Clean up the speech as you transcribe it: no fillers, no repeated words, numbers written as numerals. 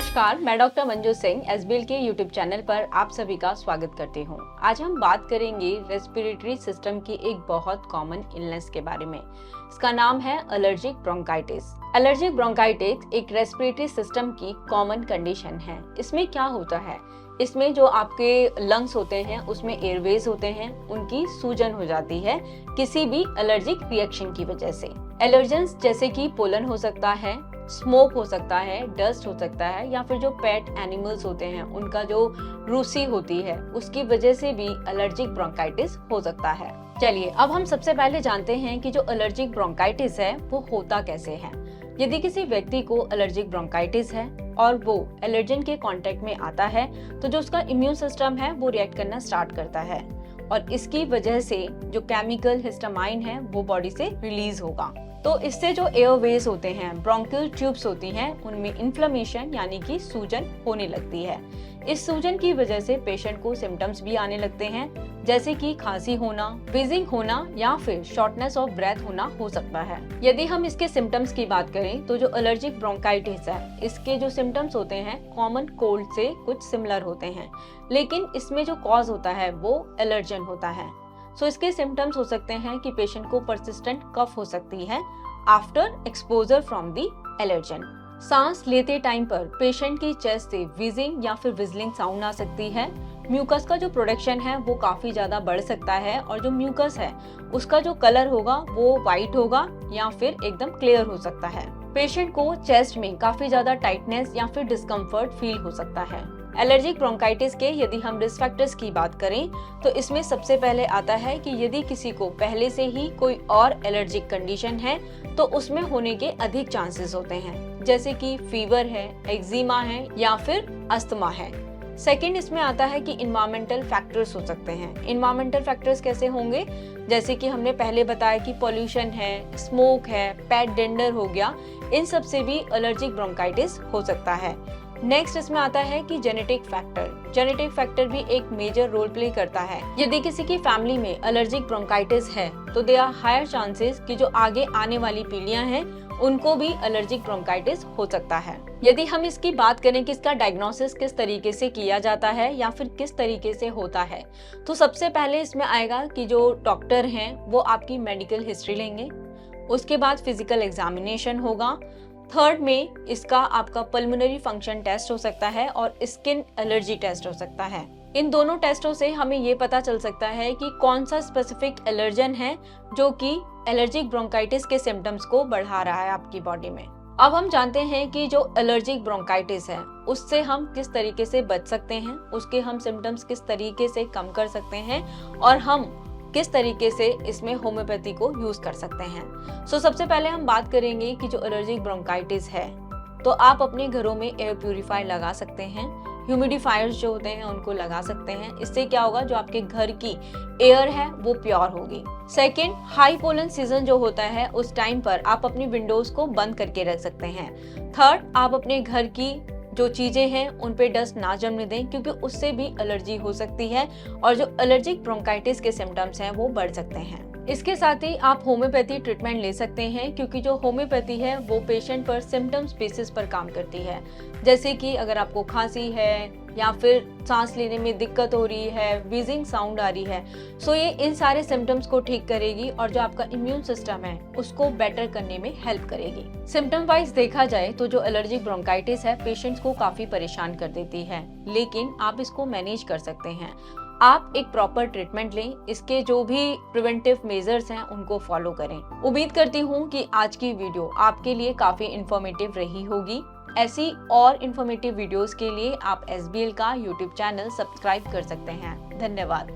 नमस्कार, मैं doctor Manju Singh SBL के यूट्यूब चैनल पर आप सभी का स्वागत करती हूँ। आज हम बात करेंगे रेस्पिरेटरी सिस्टम की एक बहुत कॉमन इलनेस के बारे में। इसका नाम है एलर्जिक ब्रोंकाइटिस। एलर्जिक ब्रोंकाइटिस एक रेस्पिरेटरी सिस्टम की कॉमन कंडीशन है। इसमें क्या होता है, इसमें जो आपके लंग्स होते हैं उसमें एयरवेज होते हैं, उनकी सूजन हो जाती है किसी भी एलर्जिक रिएक्शन की वजह से। एलर्जेंस जैसे कि पोलन हो सकता है, स्मोक हो सकता है, डस्ट हो सकता है, या फिर जो पेट एनिमल्स होते हैं उनका जो रूसी होती है उसकी वजह से भी एलर्जिक ब्रोंकाइटिस हो सकता है। चलिए अब हम सबसे पहले जानते हैं कि जो एलर्जिक ब्रोंकाइटिस है वो होता कैसे है। यदि किसी व्यक्ति को एलर्जिक ब्रोंकाइटिस है और वो एलर्जन के कांटेक्ट में आता है तो जो उसका इम्यून सिस्टम है वो रिएक्ट करना स्टार्ट करता है और इसकी वजह से जो केमिकल हिस्टामाइन है वो बॉडी से रिलीज होगा। तो इससे जो एयरवेज होते हैं, ब्रोंकियल ट्यूब्स होती हैं, उनमें इन्फ्लेमेशन यानी कि सूजन होने लगती है। इस सूजन की वजह से पेशेंट को सिम्टम्स भी आने लगते हैं, जैसे कि खांसी होना, व्हीजिंग होना या फिर शॉर्टनेस ऑफ ब्रेथ होना हो सकता है। यदि हम इसके सिम्टम्स की बात करें तो जो एलर्जिक ब्रोंकाइटिस है इसके जो सिम्टम्स होते हैं कॉमन कोल्ड से कुछ सिमिलर होते हैं, लेकिन इसमें जो कॉज होता है वो एलर्जन होता है। सो इसके सिम्टम्स हो सकते हैं कि पेशेंट को परसिस्टेंट कफ हो सकती है after exposure from the allergen. सांस लेते टाइम पर पेशेंट की चेस्ट से व्हीजिंग या फिर विजलिंग साउंड आ सकती है। म्यूकस का जो प्रोडक्शन है वो काफी ज्यादा बढ़ सकता है और जो म्यूकस है उसका जो कलर होगा वो व्हाइट होगा या फिर एकदम क्लियर हो सकता है। पेशेंट को चेस्ट में काफी ज्यादा टाइटनेस या फिर डिस्कम्फर्ट फील हो सकता है। एलर्जिक ब्रोंकाइटिस के यदि हम रिस्क फैक्टर्स की बात करें तो इसमें सबसे पहले आता है कि यदि किसी को पहले से ही कोई और एलर्जिक कंडीशन है तो उसमें होने के अधिक चांसेस होते हैं, जैसे कि फीवर है, एक्जिमा है या फिर अस्थमा है। सेकेंड इसमें आता है कि इन्वायरमेंटल फैक्टर्स हो सकते हैं। इन्वायरमेंटल फैक्टर्स कैसे होंगे, जैसे कि हमने पहले बताया कि पॉल्यूशन है, स्मोक है, पेट डेंडर हो गया, इन सब से भी एलर्जिक ब्रोंकाइटिस हो सकता है। नेक्स्ट इसमें आता है कि जेनेटिक फैक्टर। जेनेटिक फैक्टर भी एक मेजर रोल प्ले करता है। यदि किसी की फैमिली में एलर्जिक ब्रोंकाइटिस है तो देयर आर हायर चांसेस कि जो आगे आने वाली पीढ़ियां हैं उनको भी एलर्जिक ब्रोंकाइटिस हो सकता है। यदि हम इसकी बात करें कि इसका डायग्नोसिस किस तरीके से किया जाता है या फिर किस तरीके से होता है, तो सबसे पहले इसमें आएगा कि जो डॉक्टर हैं वो आपकी मेडिकल हिस्ट्री लेंगे, उसके बाद फिजिकल एग्जामिनेशन होगा। थर्ड में इसका आपका पल्मोनरी फंक्शन टेस्ट हो सकता है और स्किन एलर्जी टेस्ट हो सकता है। इन दोनों टेस्टों से हमें ये पता चल सकता है कि कौन सा स्पेसिफिक एलर्जन है जो कि एलर्जिक ब्रोंकाइटिस के सिम्टम्स को बढ़ा रहा है आपकी बॉडी में। अब हम जानते हैं कि जो एलर्जिक ब्रोंकाइटिस है उससे हम किस तरीके से बच सकते हैं, उसके हम सिम्टम्स किस तरीके से कम कर सकते हैं और हम किस तरीके से इसमें होम्योपैथी को यूज कर सकते हैं। सो सबसे पहले हम बात करेंगे कि जो एलर्जिक ब्रोंकाइटिस है तो आप अपने घरों में एयर प्यूरिफायर लगा सकते हैं, ह्यूमिडिफायर्स जो होते हैं उनको लगा सकते हैं। इससे क्या होगा, जो आपके घर की एयर है वो प्योर होगी। सेकेंड, हाई पोलन सीजन जो होता है उस टाइम पर आप अपनी विंडोज को बंद करके रख सकते हैं। थर्ड, आप अपने घर की जो चीजें हैं उन पे डस्ट ना जमने दें क्योंकि उससे भी एलर्जी हो सकती है और जो एलर्जिक ब्रोंकाइटिस के सिम्टम्स हैं वो बढ़ सकते हैं। इसके साथ ही आप होम्योपैथी ट्रीटमेंट ले सकते हैं क्योंकि जो होम्योपैथी है वो पेशेंट पर सिम्टम्स बेसिस पर काम करती है। जैसे कि अगर आपको खांसी है या फिर सांस लेने में दिक्कत हो रही है, व्हीजिंग साउंड आ रही है, सो ये इन सारे सिम्टम्स को ठीक करेगी और जो आपका इम्यून सिस्टम है उसको बेटर करने में हेल्प करेगी। सिम्टम वाइज देखा जाए तो जो एलर्जिक ब्रोंकाइटिस है पेशेंट्स को काफी परेशान कर देती है, लेकिन आप इसको मैनेज कर सकते हैं। आप एक प्रॉपर ट्रीटमेंट लें, इसके जो भी प्रिवेंटिव मेजर्स हैं उनको फॉलो करें। उम्मीद करती हूँ कि आज की वीडियो आपके लिए काफी इंफॉर्मेटिव रही होगी। ऐसी और इंफॉर्मेटिव वीडियोस के लिए आप एसबीएल का यूट्यूब चैनल सब्सक्राइब कर सकते हैं। धन्यवाद।